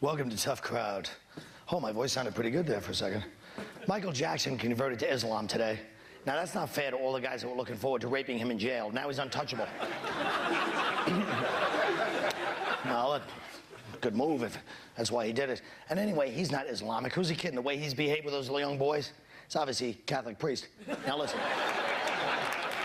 Welcome to Tough Crowd. Oh, my voice sounded pretty good there for a second. Michael Jackson converted to Islam today. Now, that's not fair to all the guys that were looking forward to raping him in jail. Now he's untouchable. Well, good move if that's why he did it. And anyway, he's not Islamic. Who's he kidding? The way he's behaved with those little young boys? It's obviously Catholic priest. Now listen.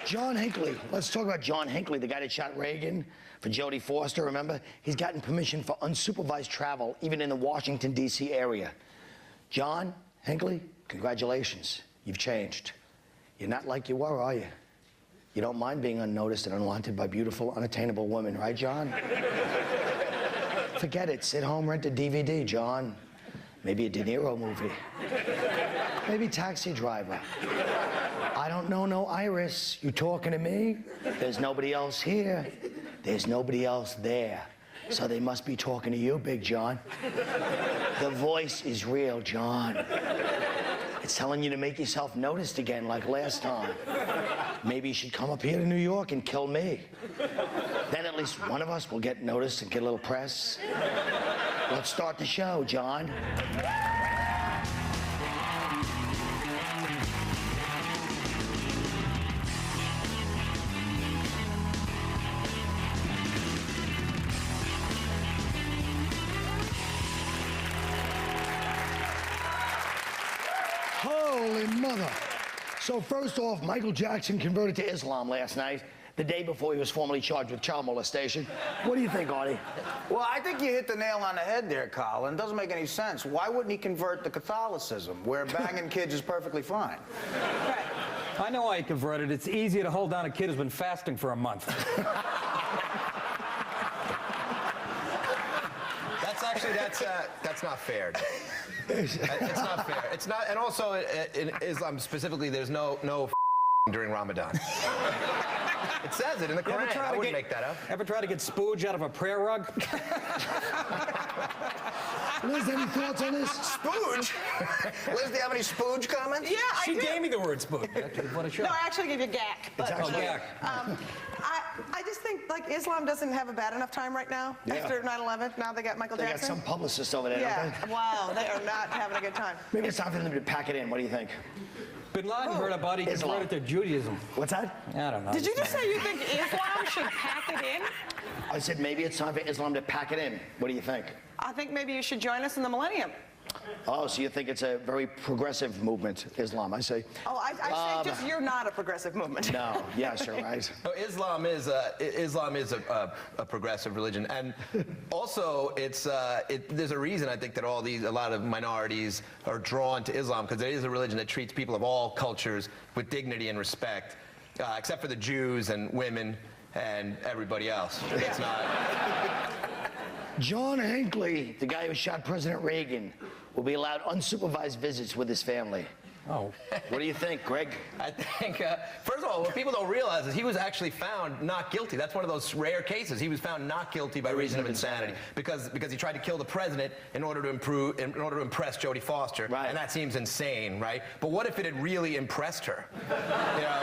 John Hinckley. Let's talk about John Hinckley, the guy that shot Reagan for Jodie Foster, remember? He's gotten permission for unsupervised travel, even in the Washington, D.C. area. John Hinckley, congratulations. You've changed. You're not like you were, are you? You don't mind being unnoticed and unwanted by beautiful, unattainable women, right, John? Forget it. Sit home, rent a DVD, John. Maybe a De Niro movie. Maybe Taxi Driver. I don't know no Iris. You talking to me? There's nobody else here. There's nobody else there. So they must be talking to you, Big John. The voice is real, John. It's telling you to make yourself noticed again like last time. Maybe you should come up here to New York and kill me. Then at least one of us will get noticed and get a little press. Let's start the show, John. Holy mother. So first off, Michael Jackson converted to Islam last night, the day before he was formally charged with child molestation. What do you think, Artie? Well, I think you hit the nail on the head there, Colin. It doesn't make any sense. Why wouldn't he convert to Catholicism, where banging kids is perfectly fine? Right. I know why he converted. It's easier to hold down a kid who's been fasting for a month. That's not fair. It's not fair. It's not, and also in Islam specifically, there's no during Ramadan. It says it in the Quran. I wouldn't make that up. Ever try to get spooge out of a prayer rug? Liz, any thoughts on this? Spooge? Liz, do you have any spooge comments? Yeah, I do. She gave me the word spooge. What a show. No, I actually gave you gack. But, gack. I just think, like, Islam doesn't have a bad enough time right now. Yeah. After 9/11, now they got Michael They got Jackson. some publicist over there, Yeah, don't they? wow, they are not having a good time. Maybe it's time for them to pack it in. What do you think? Bin Laden heard about he Islam. converted to Judaism. What's that? I don't know. Did you just say you think Islam should pack it in? I said maybe it's time for Islam to pack it in. What do you think? I think maybe you should join us in the millennium. Oh, so you think it's a very progressive movement, Islam, I say. Oh, I say just you're not a progressive movement. No, yes, you're right. No, Islam is a progressive religion, and also there's a reason I think that a lot of minorities are drawn to Islam, because it is a religion that treats people of all cultures with dignity and respect, except for the Jews and women and everybody else. It's not. John Hinckley, the guy who shot President Reagan, will be allowed unsupervised visits with his family. Oh. What do you think, Greg? I think, first of all, what people don't realize is he was actually found not guilty. That's one of those rare cases. He was found not guilty by reason of insanity because he tried to kill the president in order to impress Jodie Foster. Right. And that seems insane, right? But what if it had really impressed her? You know?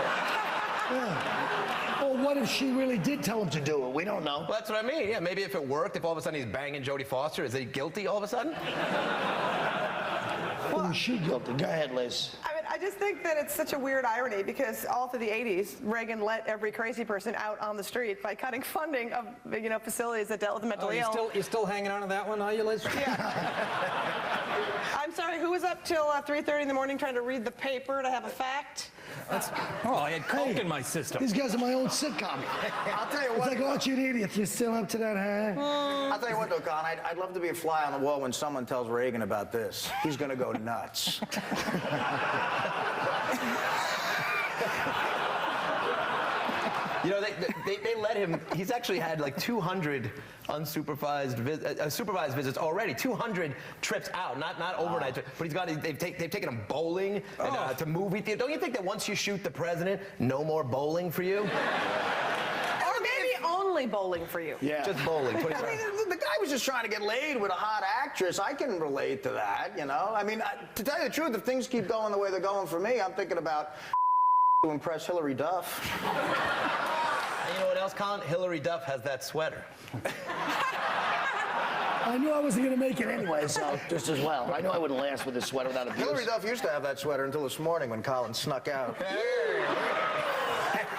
Yeah. Well, what if she really did tell him to do it? We don't know. Well, that's what I mean. Yeah, maybe if it worked, if all of a sudden he's banging Jodie Foster, is he guilty all of a sudden? Well, is she guilty? Go ahead, Liz. I mean, I just think that it's such a weird irony because all through the 80s, Reagan let every crazy person out on the street by cutting funding of, facilities that dealt with the mentally ill. You're still hanging on to that one, are you, Liz? Yeah. I'm sorry, who was up till 3:30 in the morning trying to read the paper to have a fact? I had coke in my system. These guys are my old sitcom. I'll tell you It's what. like, aren't you an idiot? You're still up to that, huh? I'll tell you what, though, Colin. I'd love to be a fly on the wall when someone tells Reagan about this. He's going to go nuts. You know, they let him. He's actually had like 200 unsupervised supervised visits already. 200 trips out, not overnight. But they've taken him bowling and to movie theater. Don't you think that once you shoot the president, no more bowling for you? Or maybe only bowling for you. Yeah. Just bowling. I mean, the guy was just trying to get laid with a hot actress. I can relate to that, you know? I mean, to tell you the truth, if things keep going the way they're going for me, I'm thinking about to impress Hillary Duff. And you know what else, Colin? Hillary Duff has that sweater. I knew I wasn't going to make it anyway, so just as well. I knew I wouldn't last with this sweater without abuse. Hillary Duff used to have that sweater until this morning when Colin snuck out.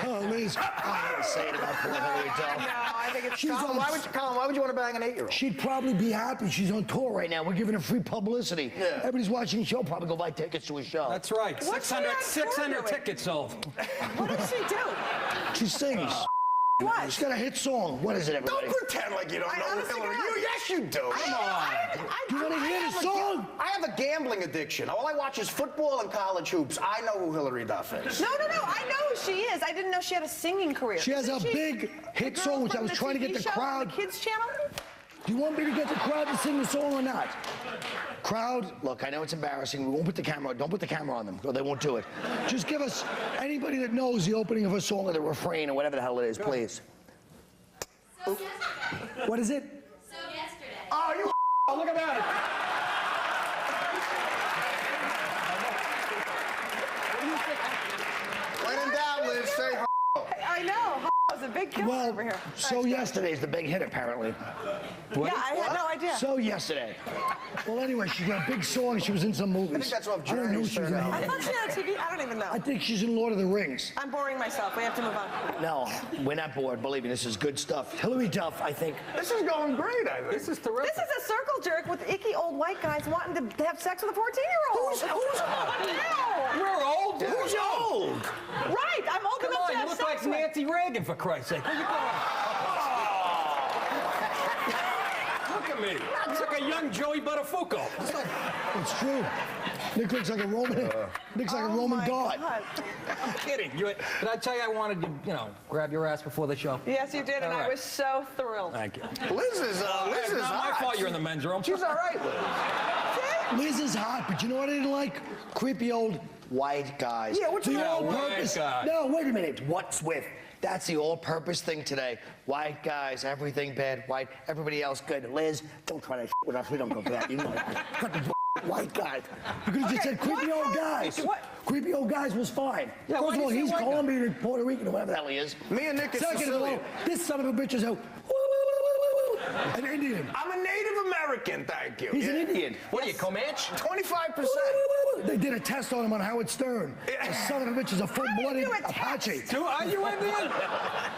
Oh, Liz, I had to say it about poor Hillary Duff. No, I think it's Colin, why would you want to bang an 8-year-old? She'd probably be happy. She's on tour right now. We're giving her free publicity. Yeah. Everybody's watching the show, probably go buy tickets to a show. That's right. What's she on tour 600 doing? tickets sold. What does she do? She sings. What? She's got a hit song. What is it, everybody? Don't pretend like you don't know honestly Hillary. don't. Yes, you do. Do you want to hear the song? I have a gambling addiction. All I watch is football and college hoops. I know who Hillary Duff is. No. I know who she is. I didn't know she had a singing career. She has a Isn't big hit the girl song, which I from was the trying to TV get the show on crowd. The kids channel? Do you want me to get the crowd to sing the song or not? Crowd, look, I know it's embarrassing. We won't put the camera. Don't put the camera on them, or they won't do it. Just give us anybody that knows the opening of a song or the refrain or whatever the hell it is, please. So yesterday. What is it? So yesterday. Oh, you look at that. When in doubt, Liz, say I know. Was a big killer Well, over here. So Yesterday's the big hit, apparently. Yeah, I had no idea. So Yesterday. Well, anyway, she got a big song. She was in some movies. I think that's off I don't know Journey's she was in. third I thought she had a TV. I don't even know. I think she's in Lord of the Rings. I'm boring myself. We have to move on. No, we're not bored. Believe me, this is good stuff. Hillary Duff, I think. This is going great, I think. This is terrific. This is a circle jerk with icky old white guys wanting to have sex with a 14-year-old. Who's old? We're old. Who's old? Right, I'm old Come enough on, to you have look sex like with. Nancy Reagan, for Christ's sake. Where you going? Look at me. It's like a young Joey Buttafuoco. It's true. Nick looks like a Roman. Looks like a Roman my god. I'm kidding. Did I tell you I wanted to, grab your ass before the show? Yes, you did, and All I right. was so thrilled. Thank you. Liz is It's not my hot. fault you're in the men's room. She's all right, Liz. Liz is hot, but you know what I didn't like? Creepy old white guys. Yeah, what's the wrong all with purpose. white guys? No, wait a minute. What's with? That's the all-purpose thing today. White guys, everything bad. White, everybody else good. Liz, don't try that with us. We don't go for that. You know that. Cut the white guys. You could have just said creepy old guys. What? Creepy old guys was fine. Yeah, why First of all, do you he's say white Colombian and Puerto Rican or whatever the hell he is. Me and Nick is Second of all, Sicilian. this son of a bitch is a an Indian. I'm a Native American, thank you. He's an Indian. What are you, Comanche? 25%. They did a test on him on Howard Stern. The son of a bitch is a full-blooded do a test? Apache. Are you Indian?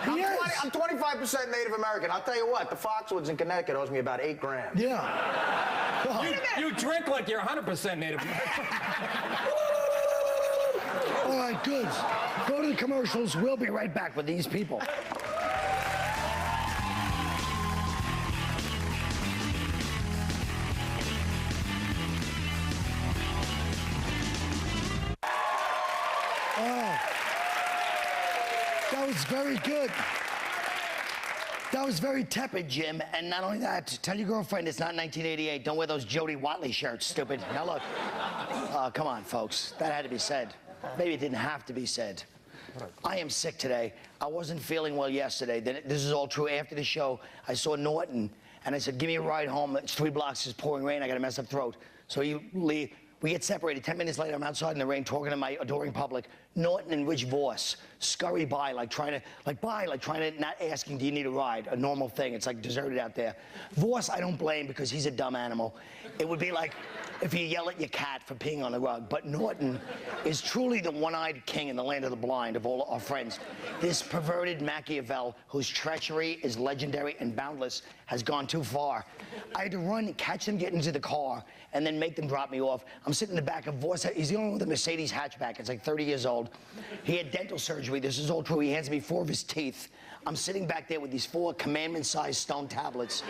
He is. I'm 25% Native American. I'll tell you what, the Foxwoods in Connecticut owes me about $8,000. Yeah. Well, You drink like you're 100% Native American. all right, good. Go to the commercials. We'll be right back with these people. Oh, that was very good. That was very tepid, Jim. And not only that, tell your girlfriend it's not 1988. Don't wear those Jody Watley shirts, stupid. Now look, come on, folks. That had to be said. Maybe it didn't have to be said. I am sick today. I wasn't feeling well yesterday. This is all true. After the show, I saw Norton, and I said, give me a ride home. It's 3 blocks, it's pouring rain. I got a messed up throat. So you leave. We get separated. 10 minutes later, I'm outside in the rain talking to my adoring public. Norton and Rich Voss scurry by, trying to, not asking, do you need a ride? A normal thing. It's like deserted out there. Voss, I don't blame because he's a dumb animal. It would be like if you yell at your cat for peeing on the rug. But Norton is truly the one-eyed king in the land of the blind of all our friends. This perverted Machiavel, whose treachery is legendary and boundless, has gone too far. I had to run, catch them, get into the car, and then make them drop me off. I'm sitting in the back of Voss. He's the only one with a Mercedes hatchback. It's like 30 years old. He had dental surgery. This is all true. He hands me 4 of his teeth. I'm sitting back there with these 4 commandment-sized stone tablets.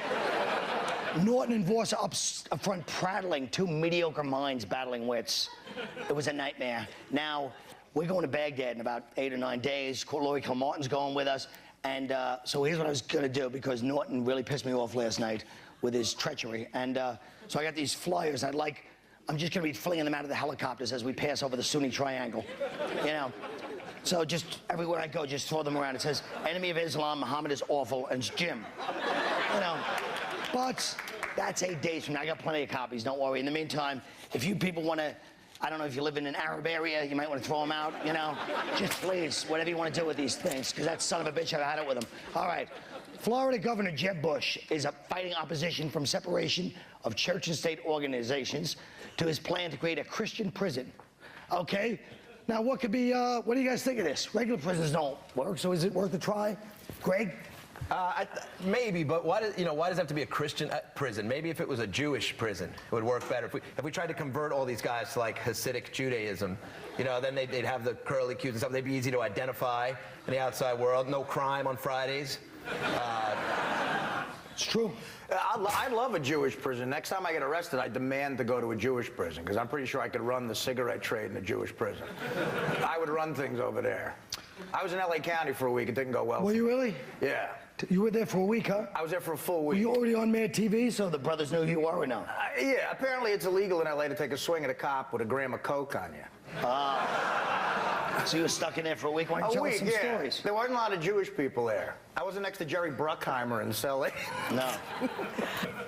Norton and Voss are up front prattling, 2 mediocre minds battling wits. It was a nightmare. Now, we're going to Baghdad in about 8 or 9 days. Laurie Kilmartin's going with us. And so here's what I was going to do, because Norton really pissed me off last night with his treachery. And so I got these flyers. I'm just going to be flinging them out of the helicopters as we pass over the Sunni Triangle, you know. So just everywhere I go, just throw them around. It says, enemy of Islam, Muhammad is awful, and it's Jim. You know, but that's 8 days from now. I got plenty of copies, don't worry. In the meantime, if you people want to, I don't know if you live in an Arab area, you might want to throw them out, you know. Just please, whatever you want to do with these things, because that son of a bitch, I had it with him. All right. Florida Governor Jeb Bush is fighting opposition from separation of church and state organizations to his plan to create a Christian prison. Okay? Now, what could be, what do you guys think of this? Regular prisons don't work, so is it worth a try? Greg? Maybe, but why does it have to be a Christian prison? Maybe if it was a Jewish prison, it would work better. If we tried to convert all these guys to like Hasidic Judaism, then they'd have the curly cues and stuff. They'd be easy to identify in the outside world. No crime on Fridays. It's true. I love a Jewish prison. Next time I get arrested, I demand to go to a Jewish prison, because I'm pretty sure I could run the cigarette trade in a Jewish prison. I would run things over there. I was in LA County for a week. It didn't go well. Were you really? Yeah. You were there for a week, huh? I was there for a full week. Were you already on Mad TV, so the brothers knew who you were or no? Yeah, apparently it's illegal in LA to take a swing at a cop with a gram of coke on you. So you were stuck in there for a week? Why don't you tell us some stories? There weren't a lot of Jewish people there. I wasn't next to Jerry Bruckheimer in Cell A. No.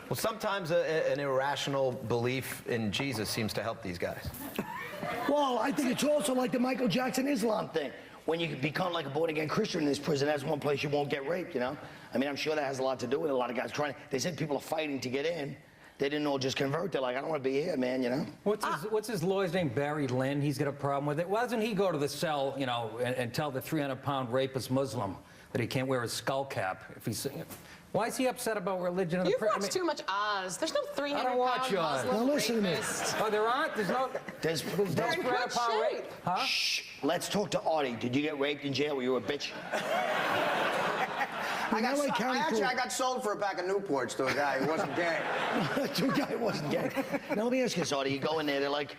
Well, sometimes an irrational belief in Jesus seems to help these guys. Well, I think it's also like the Michael Jackson Islam thing. When you become like a born-again Christian in this prison, that's one place you won't get raped, I mean, I'm sure that has a lot to do with it. A lot of guys trying. They said people are fighting to get in. They didn't all just convert. They're like, I don't want to be here, man, What's his lawyer's name? Barry Lynn. He's got a problem with it. Why doesn't he go to the cell, and tell the 300-pound rapist Muslim that he can't wear his skull cap if he's... Why is he upset about religion in the prison? You've watched too much Oz. There's no 300-pound I don't watch Oz. Muslim Now listen to me. rapist. Oh, there aren't? There's no... There's 300-pound rape. Huh? Shh. Let's talk to Artie. Did you get raped in jail? Were you a bitch? I got sold for a pack of Newports to a guy who wasn't gay. To a guy who wasn't gay. Now, let me ask you this, Artie. You go in there, they're like,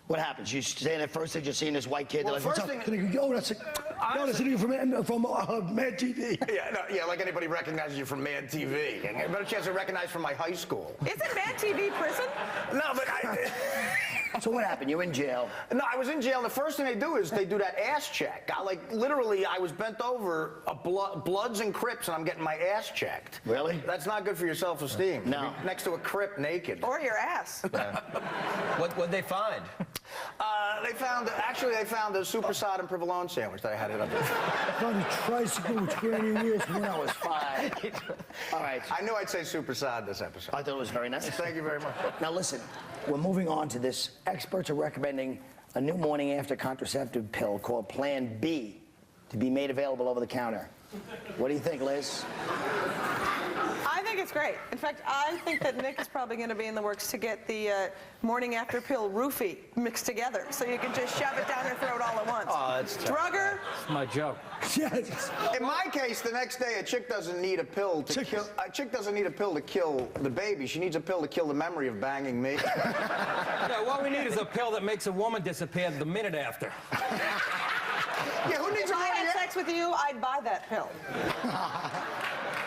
what happens? You stand there first, they're just seeing this white kid. Well, they're like, what's up? They go, yo, that's a dude from Mad TV. Yeah, like anybody recognizes you from Mad TV. A better chance to recognize from my high school. Isn't Mad TV prison? No, but So what happened? You're in jail. No, I was in jail, and the first thing they do is they do that ass check. Literally, I was bent over, Bloods and Crips, and I'm getting my ass checked. Really? That's not good for your self-esteem. No. Next to a Crip naked. Or your ass. What'd they find? They found a supersod and provolone sandwich that I had it up there. I found a tricycle with granny wheels when I was 5. All right. I knew I'd say supersod this episode. I thought it was very nice. Thank you very much. Now listen, we're moving on to this. Experts are recommending a new morning after contraceptive pill called Plan B to be made available over the counter. What do you think, Liz? I think it's great. In fact, I think that Nick is probably going to be in the works to get the morning after pill roofie mixed together, so you can just shove it down your throat all at once. Oh, that's tough. Drugger. That's my joke. Yes. In my case, the next day, a chick doesn't need a pill to kill. A chick doesn't need a pill to kill the baby. She needs a pill to kill the memory of banging me. Yeah, what we need is a pill that makes a woman disappear the minute after. Yeah, who needs If a I morning had sex with you, I'd buy that pill.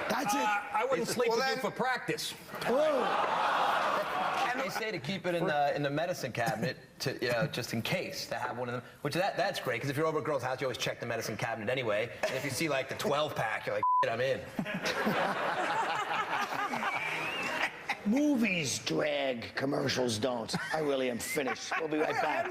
That's it. I wouldn't sleep with then- you for practice. And they say to keep it in the medicine cabinet, just in case, to have one of them. Which that's great, because if you're over a girl's house, you always check the medicine cabinet anyway. And if you see like the 12-pack, you're like, I'm in. Movies drag, commercials don't. I really am finished. We'll be right back.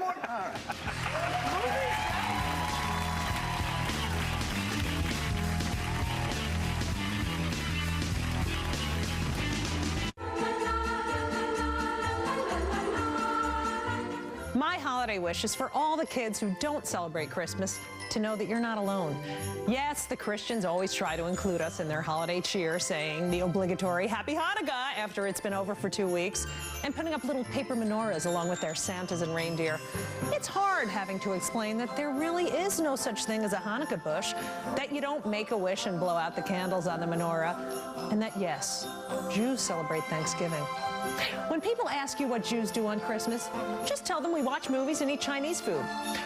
My holiday wish is for all the kids who don't celebrate Christmas to know that you're not alone. Yes, the Christians always try to include us in their holiday cheer, saying the obligatory Happy Hanukkah after it's been over for 2 weeks, and putting up little paper menorahs along with their Santas and reindeer. It's hard having to explain that there really is no such thing as a Hanukkah bush, that you don't make a wish and blow out the candles on the menorah, and that, yes, Jews celebrate Thanksgiving. When people ask you what Jews do on Christmas, just tell them we watch movies and eat Chinese food.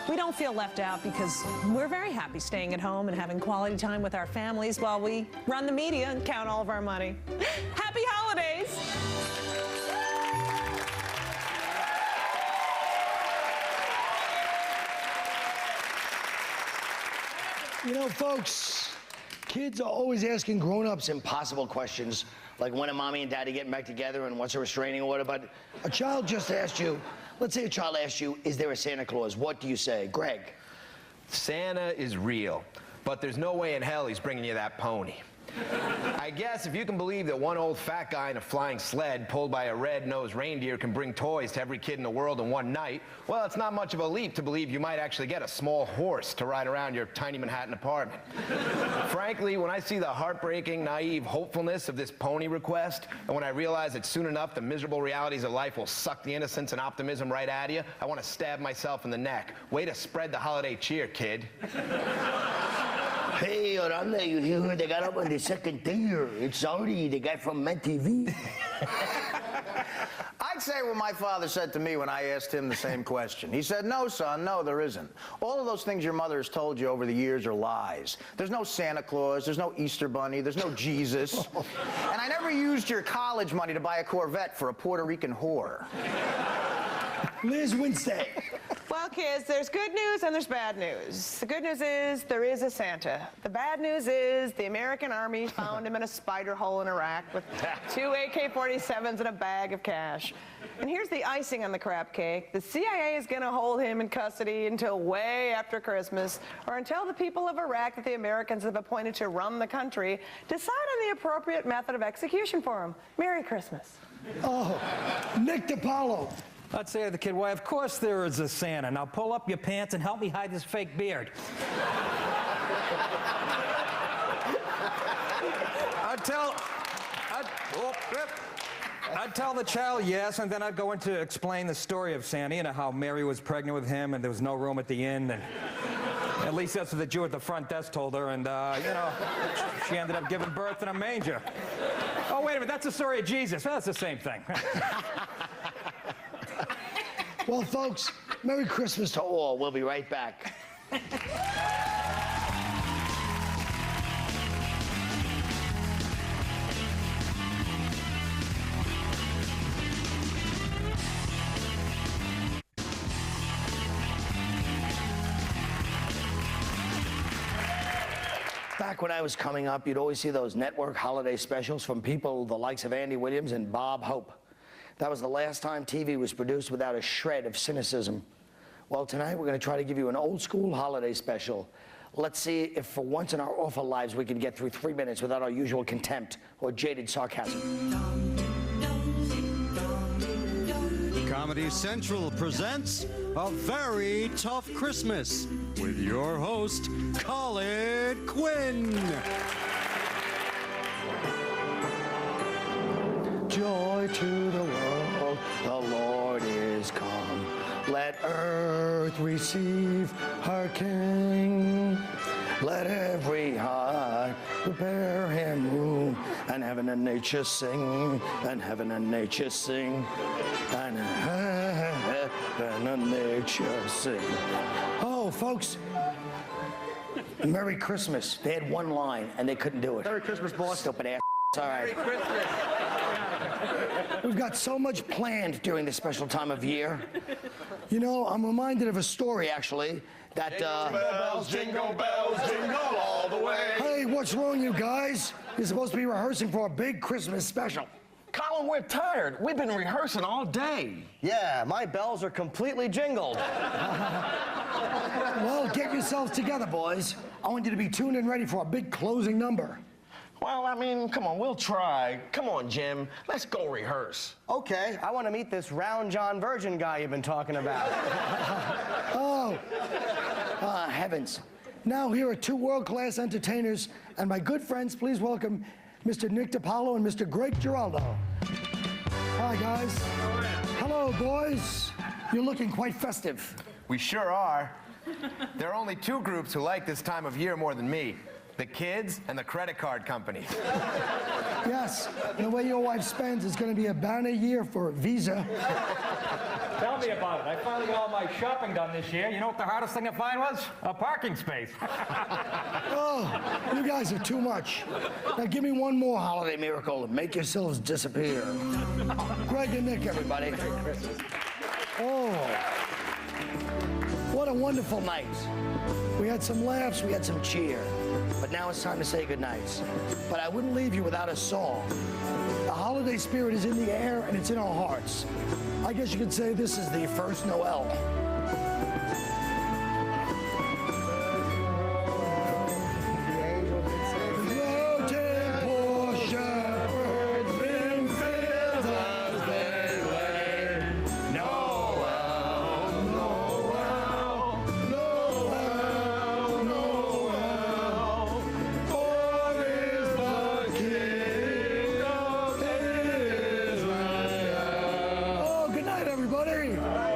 We don't feel left out because we're very happy staying at home and having quality time with our families while we run the media and count all of our money. Happy holidays! You know, folks, kids are always asking grown-ups impossible questions, like when are mommy and daddy getting back together and what's a restraining order, but a child just asked you, let's say a child asked you, is there a Santa Claus? What do you say? Greg? Santa is real, but there's no way in hell he's bringing you that pony. I guess if you can believe that one old fat guy in a flying sled pulled by a red-nosed reindeer can bring toys to every kid in the world in one night, well, it's not much of a leap to believe you might actually get a small horse to ride around your tiny Manhattan apartment. Frankly, when I see the heartbreaking, naive hopefulness of this pony request, and when I realize that soon enough the miserable realities of life will suck the innocence and optimism right out of you, I want to stab myself in the neck. Way to spread the holiday cheer, kid. Hey, Orlando, you hear who they got up on the second tier? It's Artie, the guy from Met TV. I'd say what my father said to me when I asked him the same question. He said, no, son, no, there isn't. All of those things your mother has told you over the years are lies. There's no Santa Claus, there's no Easter Bunny, there's no Jesus. And I never used your college money to buy a Corvette for a Puerto Rican whore. Lizz Winstead. Well, kids, there's good news and there's bad news. The good news is there is a Santa. The bad news is the American Army found him in a spider hole in Iraq with 2 AK-47s and a bag of cash. And here's the icing on the crap cake. The CIA is going to hold him in custody until way after Christmas, or until the people of Iraq that the Americans have appointed to run the country decide on the appropriate method of execution for him. Merry Christmas. Oh, Nick DiPaolo. I'd say to the kid, why, of course there is a Santa. Now pull up your pants and help me hide this fake beard. I'd tell the child yes, and then I'd go into explain the story of Santa, you know, how Mary was pregnant with him and there was no room at the inn, and at least that's what the Jew at the front desk told her, and, you know, she ended up giving birth in a manger. Oh, wait a minute, that's the story of Jesus. Well, that's the same thing. Well, folks, Merry Christmas to all. We'll be right back. Back when I was coming up, you'd always see those network holiday specials from people the likes of Andy Williams and Bob Hope. That was the last time TV was produced without a shred of cynicism. Well, tonight we're going to try to give you an old-school holiday special. Let's see if for once in our awful lives we can get through 3 minutes without our usual contempt or jaded sarcasm. Comedy Central presents A Very Tough Christmas with your host, Colin Quinn. Joy to the world, the Lord is come. Let earth receive her King. Let every heart prepare him room, and heaven and nature sing, and heaven and nature sing, and heaven and nature sing. Oh, folks, Merry Christmas. They had one line, and they couldn't do it. Merry Christmas, boss. Stupid ass. All right. Merry Christmas. We've got so much planned during this special time of year. You know, I'm reminded of a story, actually, that, jingle bells, jingle all the way. Hey, what's wrong, you guys? You're supposed to be rehearsing for a big Christmas special. Colin, we're tired. We've been rehearsing all day. Yeah, my bells are completely jingled. Well, get yourselves together, boys. I want you to be tuned and ready for a big closing number. Well, I mean, come on, we'll try. Come on, Jim. Let's go rehearse. Okay, I want to meet this round John Virgin guy you've been talking about. Oh, heavens. Now here are two world-class entertainers, and my good friends, please welcome Mr. Nick DiPaolo and Mr. Greg Giraldo. Hi, guys. Hello, boys. You're looking quite festive. We sure are. There are only two groups who like this time of year more than me. The kids and the credit card company. Yes, the way your wife spends is going to be a banner year for Visa. Tell me about it. I finally got all my shopping done this year. You know what the hardest thing to find was? A parking space. Oh, you guys are too much. Now give me one more holiday miracle and make yourselves disappear. Greg and Nick, everybody. Oh, what a wonderful night. We had some laughs, we had some cheer. But now it's time to say goodnight. But I wouldn't leave you without a song. The holiday spirit is in the air and it's in our hearts. I guess you could say this is the first Noel. Rotate everybody.